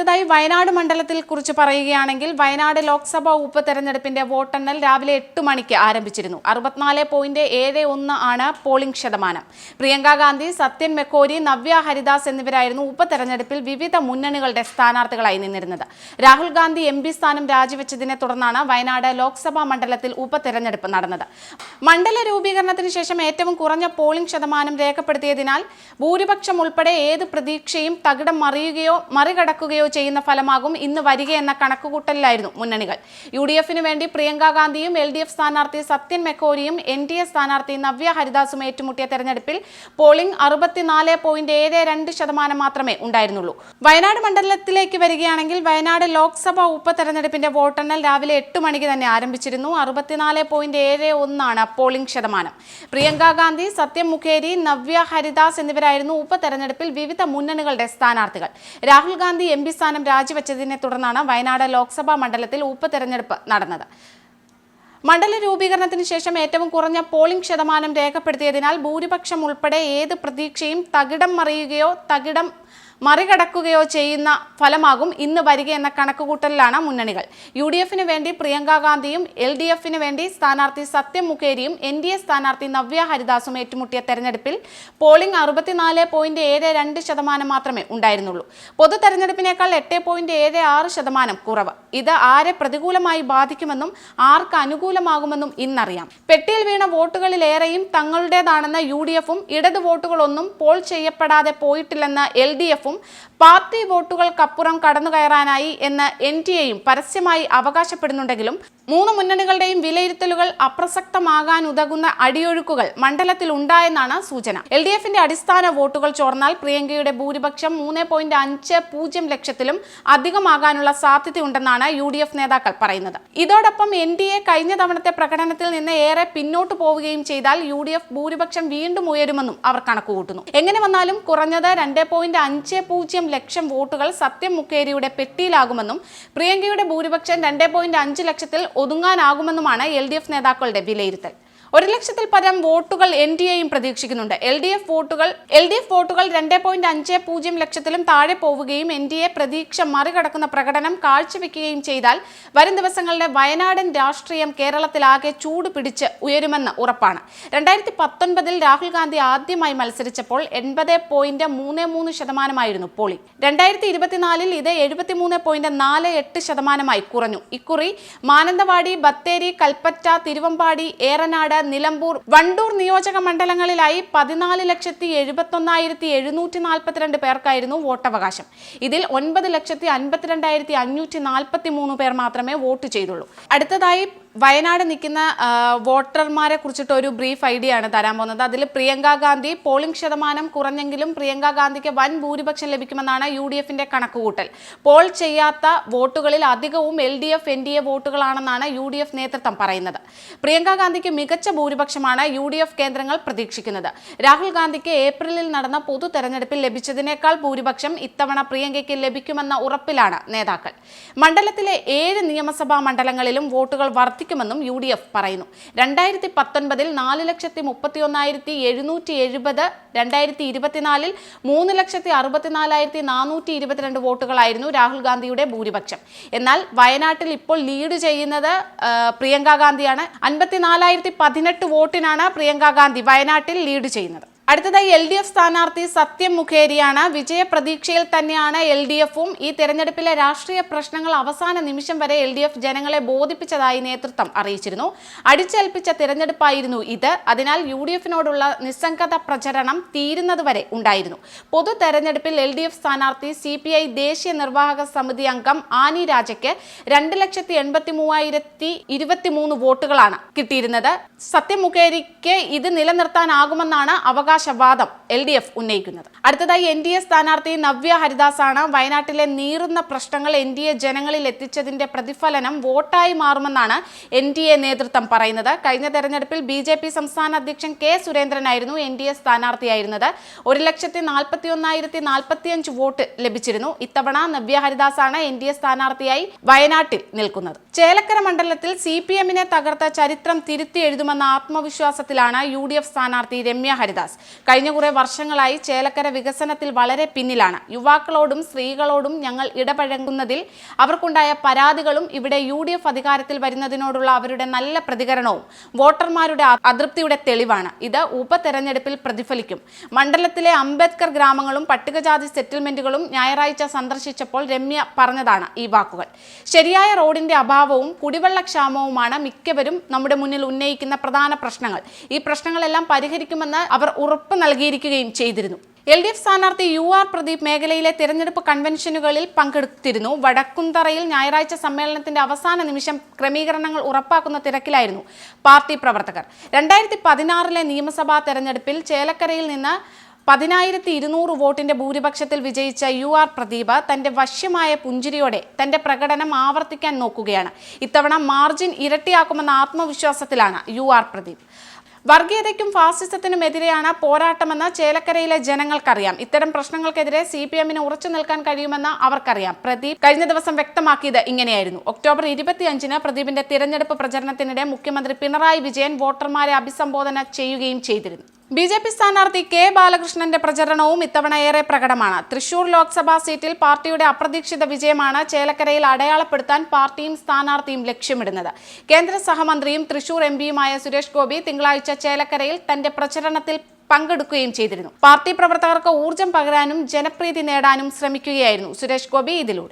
അടുത്തതായി വയനാട് മണ്ഡലത്തിൽ കുറിച്ച് പറയുകയാണെങ്കിൽ വയനാട് ലോക്സഭാ ഉപതെരഞ്ഞെടുപ്പിന്റെ വോട്ടെണ്ണൽ രാവിലെ 8 മണിക്ക് ആരംഭിച്ചിരുന്നു. 64.71 ആണ് പോളിംഗ് ശതമാനം. പ്രിയങ്ക ഗാന്ധി, സത്യൻ മെക്കോരി, നവ്യ ഹരിദാസ് എന്നിവരായിരുന്നു ഉപതെരഞ്ഞെടുപ്പിൽ വിവിധ മുന്നണികളുടെ സ്ഥാനാർത്ഥികളായി നിന്നിരുന്നത്. രാഹുൽ ഗാന്ധി MP സ്ഥാനം രാജിവെച്ചതിനെ തുടർന്നാണ് വയനാട് ലോക്സഭാ മണ്ഡലത്തിൽ ഉപതെരഞ്ഞെടുപ്പ് നടന്നത്. മണ്ഡല രൂപീകരണത്തിന് ശേഷം ഏറ്റവും കുറഞ്ഞ പോളിംഗ് ശതമാനം രേഖപ്പെടുത്തിയതിനാൽ ഭൂരിപക്ഷം ഉൾപ്പെടെ ഏത് പ്രതീക്ഷയും തകിടം മറികടക്കുകയോ ചെയ്യുന്ന ഫലമാകും ഇന്ന് വരികയെന്ന കണക്കുകൂട്ടലിലായിരുന്നു മുന്നണികൾ. UDF-ന് വേണ്ടി പ്രിയങ്ക ഗാന്ധിയും LDF സ്ഥാനാർത്ഥി സത്യൻ മെക്കോരിയും NDA സ്ഥാനാർത്ഥി നവ്യ ഹരിദാസും ഏറ്റുമുട്ടിയ തെരഞ്ഞെടുപ്പിൽ പോളിംഗ് 64.72% മാത്രമേ ഉണ്ടായിരുന്നുള്ളൂ. വയനാട് മണ്ഡലത്തിലേക്ക് വരികയാണെങ്കിൽ വയനാട് ലോക്സഭാ ഉപതെരഞ്ഞെടുപ്പിന്റെ വോട്ടെണ്ണൽ രാവിലെ 8 മണിക്ക് തന്നെ ആരംഭിച്ചിരുന്നു. 64.71 ആണ് പോളിംഗ് ശതമാനം. പ്രിയങ്ക ഗാന്ധി, സത്യൻ മുഖേരി, നവ്യ ഹരിദാസ് എന്നിവരായിരുന്നു ഉപതെരഞ്ഞെടുപ്പിൽ വിവിധ മുന്നണികളുടെ സ്ഥാനാർത്ഥികൾ. രാഹുൽ ഗാന്ധി MP സ്ഥാനം രാജിവെച്ചതിനെ തുടർന്നാണ് വയനാട് ലോക്സഭാ മണ്ഡലത്തിൽ ഉപതെരഞ്ഞെടുപ്പ് നടന്നത്. മണ്ഡല രൂപീകരണത്തിന് ശേഷം ഏറ്റവും കുറഞ്ഞ പോളിംഗ് ശതമാനം രേഖപ്പെടുത്തിയതിനാൽ ഭൂരിപക്ഷം ഉൾപ്പെടെ ഏത് പ്രതീക്ഷയും തകിടം മറികടക്കുകയോ ചെയ്യുന്ന ഫലമാകും ഇന്ന് വരികയെന്ന കണക്കുകൂട്ടലിലാണ് മുന്നണികൾ. UDF-ന് വേണ്ടി പ്രിയങ്ക ഗാന്ധിയും LDF-ന് വേണ്ടി സ്ഥാനാർത്ഥി സത്യൻ മുഖേരിയും NDA സ്ഥാനാർത്ഥി നവ്യ ഹരിദാസും ഏറ്റുമുട്ടിയ തെരഞ്ഞെടുപ്പിൽ പോളിംഗ് 64.72% മാത്രമേ ഉണ്ടായിരുന്നുള്ളൂ. പൊതു തെരഞ്ഞെടുപ്പിനേക്കാൾ 8.76% കുറവ്. ഇത് ആരെ പ്രതികൂലമായി ബാധിക്കുമെന്നും ആർക്ക് അനുകൂലമാകുമെന്നും ഇന്നറിയാം. പെട്ടിയിൽ വീണ വോട്ടുകളിലേറെയും തങ്ങളുടേതാണെന്ന UDF-ഉം ഇടത് വോട്ടുകളൊന്നും പോൾ ചെയ്യപ്പെടാതെ പോയിട്ടില്ലെന്ന LDF-ഉം പാർട്ടി വോട്ടുകൾക്കപ്പുറം കടന്നുകയറാനായി എന്ന് NDA-യും പരസ്യമായി അവകാശപ്പെടുന്നുണ്ടെങ്കിലും മൂന്ന് മുന്നണികളുടെയും വിലയിരുത്തലുകൾ അപ്രസക്തമാകാനുതകുന്ന അടിയൊഴുക്കുകൾ മണ്ഡലത്തിൽ ഉണ്ടായെന്നാണ് സൂചന. LDF-ന്റെ അടിസ്ഥാന വോട്ടുകൾ ചോർന്നാൽ പ്രിയങ്കയുടെ ഭൂരിപക്ഷം 3.50 ലക്ഷത്തിലും അധികമാകാനുള്ള സാധ്യതയുണ്ടെന്നാണ് UDF നേതാക്കൾ പറയുന്നത്. ഇതോടൊപ്പം NDA കഴിഞ്ഞ തവണത്തെ പ്രകടനത്തിൽ നിന്ന് ഏറെ പിന്നോട്ട് പോവുകയും ചെയ്താൽ UDF ഭൂരിപക്ഷം വീണ്ടും ഉയരുമെന്നും അവർ കണക്കുകൂട്ടുന്നു. എങ്ങനെ വന്നാലും കുറഞ്ഞത് 2.50 ലക്ഷം വോട്ടുകൾ സത്യൻ മുഖേരിയുടെ പെട്ടിയിലാകുമെന്നും പ്രിയങ്കയുടെ ഭൂരിപക്ഷം 2.5 ലക്ഷത്തിൽ ഒതുങ്ങാനാകുമെന്നുമാണ് LDF നേതാക്കളുടെ വിലയിരുത്തൽ. 1 ലക്ഷത്തിൽ പരം വോട്ടുകൾ NDA-യും പ്രതീക്ഷിക്കുന്നുണ്ട്. LDF വോട്ടുകൾ 2.50 ലക്ഷത്തിലും താഴെ പോവുകയും NDA പ്രതീക്ഷ മറികടക്കുന്ന പ്രകടനം കാഴ്ചവെക്കുകയും ചെയ്താൽ വരും ദിവസങ്ങളിലെ വയനാടൻ രാഷ്ട്രീയം കേരളത്തിലാകെ ചൂട് പിടിച്ച് ഉയരുമെന്ന് ഉറപ്പാണ്. 2019-ൽ രാഹുൽ ഗാന്ധി ആദ്യമായി മത്സരിച്ചപ്പോൾ 80.33% പോളിംഗ്. 2024-ൽ ഇത് 73.48% കുറഞ്ഞു. ഇക്കുറി മാനന്തവാടി, ബത്തേരി, കൽപ്പറ്റ, തിരുവമ്പാടി, ഏറനാട്, നിലമ്പൂർ, വണ്ടൂർ നിയോജക മണ്ഡലങ്ങളിലായി 14,71,742 പേർക്കായിരുന്നു വോട്ടവകാശം. ഇതിൽ 9,52,543 പേർ മാത്രമേ വോട്ട് ചെയ്തുള്ളൂ. അടുത്തതായി വയനാട് നിൽക്കുന്ന വോട്ടർമാരെ കുറിച്ചിട്ട് ഒരു ബ്രീഫ് ഐഡിയ ആണ് തരാൻ പോകുന്നത്. അതിൽ പ്രിയങ്ക ഗാന്ധി പോളിംഗ് ശതമാനം കുറഞ്ഞെങ്കിലും പ്രിയങ്ക ഗാന്ധിക്ക് വൻ ഭൂരിപക്ഷം ലഭിക്കുമെന്നാണ് UDF-ന്റെ കണക്കുകൂട്ടൽ. പോൾ ചെയ്യാത്ത വോട്ടുകളിൽ അധികവും LDF, NDA വോട്ടുകളാണെന്നാണ് UDF നേതൃത്വം പറയുന്നത്. പ്രിയങ്ക ഗാന്ധിക്ക് മികച്ച ഭൂരിപക്ഷമാണ് UDF കേന്ദ്രങ്ങൾ പ്രതീക്ഷിക്കുന്നത്. രാഹുൽ ഗാന്ധിക്ക് ഏപ്രിലിൽ നടന്ന പൊതു തെരഞ്ഞെടുപ്പിൽ ലഭിച്ചതിനേക്കാൾ ഭൂരിപക്ഷം ഇത്തവണ പ്രിയങ്കയ്ക്ക് ലഭിക്കുമെന്ന ഉറപ്പിലാണ് നേതാക്കൾ. മണ്ഡലത്തിലെ 7 നിയമസഭാ മണ്ഡലങ്ങളിലും വോട്ടുകൾ വർദ്ധിക്കുമെന്നും UDF പറയുന്നു. 2019-ൽ 4,31,770, 2024-ൽ 3,64,422 വോട്ടുകളായിരുന്നു രാഹുൽ ഗാന്ധിയുടെ ഭൂരിപക്ഷം. എന്നാൽ വയനാട്ടിൽ ഇപ്പോൾ ലീഡ് ചെയ്യുന്നത് പ്രിയങ്ക ഗാന്ധിയാണ്. 54,018 വോട്ടിനാണ് പ്രിയങ്ക ഗാന്ധി വയനാട്ടിൽ ലീഡ് ചെയ്യുന്നത്. അടുത്തതായി LDF സ്ഥാനാർത്ഥി സത്യൻ മുഖേരിയാണ്. വിജയപ്രതീക്ഷയിൽ തന്നെയാണ് LDF-ഉം. ഈ തെരഞ്ഞെടുപ്പിലെ രാഷ്ട്രീയ പ്രശ്നങ്ങൾ അവസാന നിമിഷം വരെ LDF ജനങ്ങളെ ബോധിപ്പിച്ചതായി നേതൃത്വം അറിയിച്ചിരുന്നു. അടിച്ചേൽപ്പിച്ച തിരഞ്ഞെടുപ്പായിരുന്നു ഇത്. അതിനാൽ UDF-നോടുള്ള നിസ്സംഗത പ്രചരണം തീരുന്നതുവരെ ഉണ്ടായിരുന്നു. പൊതു തെരഞ്ഞെടുപ്പിൽ LDF സ്ഥാനാർത്ഥി CPI ദേശീയ നിർവാഹക സമിതി അംഗം ആനി രാജയ്ക്ക് 2,83,023 വോട്ടുകളാണ് കിട്ടിയിരുന്നത്. സത്യൻ മുഖേരിക്ക് ഇത് നിലനിർത്താനാകുമെന്നാണ് അവകാശവാദം LDF ഉന്നയിക്കുന്നത്. അടുത്തതായി NDA സ്ഥാനാർത്ഥി നവ്യ ഹരിദാസ് ആണ്. വയനാട്ടിലെ നീറുന്ന പ്രശ്നങ്ങൾ NDA ജനങ്ങളിൽ എത്തിച്ചതിന്റെ പ്രതിഫലനം വോട്ടായി മാറുമെന്നാണ് NDA നേതൃത്വം പറയുന്നത്. കഴിഞ്ഞ തെരഞ്ഞെടുപ്പിൽ BJP സംസ്ഥാന അധ്യക്ഷൻ K സുരേന്ദ്രനായിരുന്നു NDA സ്ഥാനാർത്ഥിയായിരുന്നത്. 1,41,045 വോട്ട് ലഭിച്ചിരുന്നു. ഇത്തവണ നവ്യ ഹരിദാസ് ആണ് NDA സ്ഥാനാർത്ഥിയായി വയനാട്ടിൽ നിൽക്കുന്നത്. ചേലക്കര മണ്ഡലത്തിൽ CPM-നെ തകർത്ത ചരിത്രം തിരുത്തി എഴുതുമെന്ന ആത്മവിശ്വാസത്തിലാണ് UDF സ്ഥാനാർത്ഥി രമ്യ ഹരിദാസ്. കഴിഞ്ഞ കുറെ വർഷങ്ങളായി ചേലക്കര വികസനത്തിൽ വളരെ പിന്നിലാണ്. യുവാക്കളോടും സ്ത്രീകളോടും ഞങ്ങൾ ഇടപഴകുന്നതിൽ അവർക്കുണ്ടായ പരാതികളും ഇവിടെ UDF അധികാരത്തിൽ വരുന്നതിനോടുള്ള അവരുടെ നല്ല പ്രതികരണവും വോട്ടർമാരുടെ അതൃപ്തിയുടെ തെളിവാണ്. ഇത് ഉപതെരഞ്ഞെടുപ്പിൽ പ്രതിഫലിക്കും. മണ്ഡലത്തിലെ അംബേദ്കർ ഗ്രാമങ്ങളും പട്ടികജാതി സെറ്റിൽമെന്റുകളും ഞായറാഴ്ച സന്ദർശിച്ചപ്പോൾ രമ്യ പറഞ്ഞതാണ് ഈ വാക്കുകൾ. ശരിയായ റോഡിന്റെ അഭാവവും കുടിവെള്ളക്ഷാമവുമാണ് മിക്കവരും നമ്മുടെ മുന്നിൽ ഉന്നയിക്കുന്ന പ്രധാന പ്രശ്നങ്ങൾ. ഈ പ്രശ്നങ്ങളെല്ലാം പരിഹരിക്കുമെന്ന് അവർ ഉറപ്പ് നൽകിയിരിക്കുകയും ചെയ്തിരുന്നു. LDF സ്ഥാനാർത്ഥി UR പ്രദീപ് മേഖലയിലെ തിരഞ്ഞെടുപ്പ് കൺവെൻഷനുകളിൽ പങ്കെടുത്തിരുന്നു. വടക്കുംതറയിൽ ഞായറാഴ്ച സമ്മേളനത്തിന്റെ അവസാന നിമിഷം ക്രമീകരണങ്ങൾ ഉറപ്പാക്കുന്ന തിരക്കിലായിരുന്നു പാർട്ടി പ്രവർത്തകർ. 2016 നിയമസഭാ തെരഞ്ഞെടുപ്പിൽ ചേലക്കരയിൽ നിന്ന് 10,200 വോട്ടിന്റെ ഭൂരിപക്ഷത്തിൽ വിജയിച്ച UR പ്രദീപ് തന്റെ വശ്യമായ പുഞ്ചിരിയോടെ തന്റെ പ്രകടനം ആവർത്തിക്കാൻ നോക്കുകയാണ്. ഇത്തവണ മാർജിൻ ഇരട്ടിയാക്കുമെന്ന ആത്മവിശ്വാസത്തിലാണ് UR പ്രദീപ്. വർഗീയതയ്ക്കും ഫാസിസത്തിനുമെതിരെയാണ് പോരാട്ടമെന്ന് ചേലക്കരയിലെ ജനങ്ങൾക്കറിയാം. ഇത്തരം പ്രശ്നങ്ങൾക്കെതിരെ CPM-ന് ഉറച്ചു നിൽക്കാൻ കഴിയുമെന്ന് അവർക്കറിയാം. പ്രദീപ് കഴിഞ്ഞ ദിവസം വ്യക്തമാക്കിയത് ഇങ്ങനെയായിരുന്നു. ഒക്ടോബർ 25-ന് പ്രദീപിന്റെ തിരഞ്ഞെടുപ്പ് പ്രചരണത്തിനിടെ മുഖ്യമന്ത്രി പിണറായി വിജയൻ വോട്ടർമാരെ അഭിസംബോധന ചെയ്യുകയും ചെയ്തിരുന്നു. BJP സ്ഥാനാർത്ഥി K ബാലകൃഷ്ണന്റെ പ്രചരണവും ഇത്തവണ ഏറെ പ്രകടമാണ്. തൃശൂർ ലോക്സഭാ സീറ്റിൽ പാർട്ടിയുടെ അപ്രതീക്ഷിത വിജയമാണ് ചേലക്കരയിൽ അടയാളപ്പെടുത്താൻ പാർട്ടിയും സ്ഥാനാർത്ഥിയും ലക്ഷ്യമിടുന്നത്. കേന്ദ്ര സഹമന്ത്രിയും തൃശൂർ MP-യുമായ സുരേഷ് ഗോപി തിങ്കളാഴ്ച ചേലക്കരയിൽ തന്റെ പ്രചരണത്തിൽ പങ്കെടുക്കുകയും ചെയ്തിരുന്നു. പാർട്ടി പ്രവർത്തകർക്ക് ഊർജം പകരാനും ജനപ്രീതി നേടാനും ശ്രമിക്കുകയായിരുന്നു സുരേഷ് ഗോപി ഇതിലൂടെ.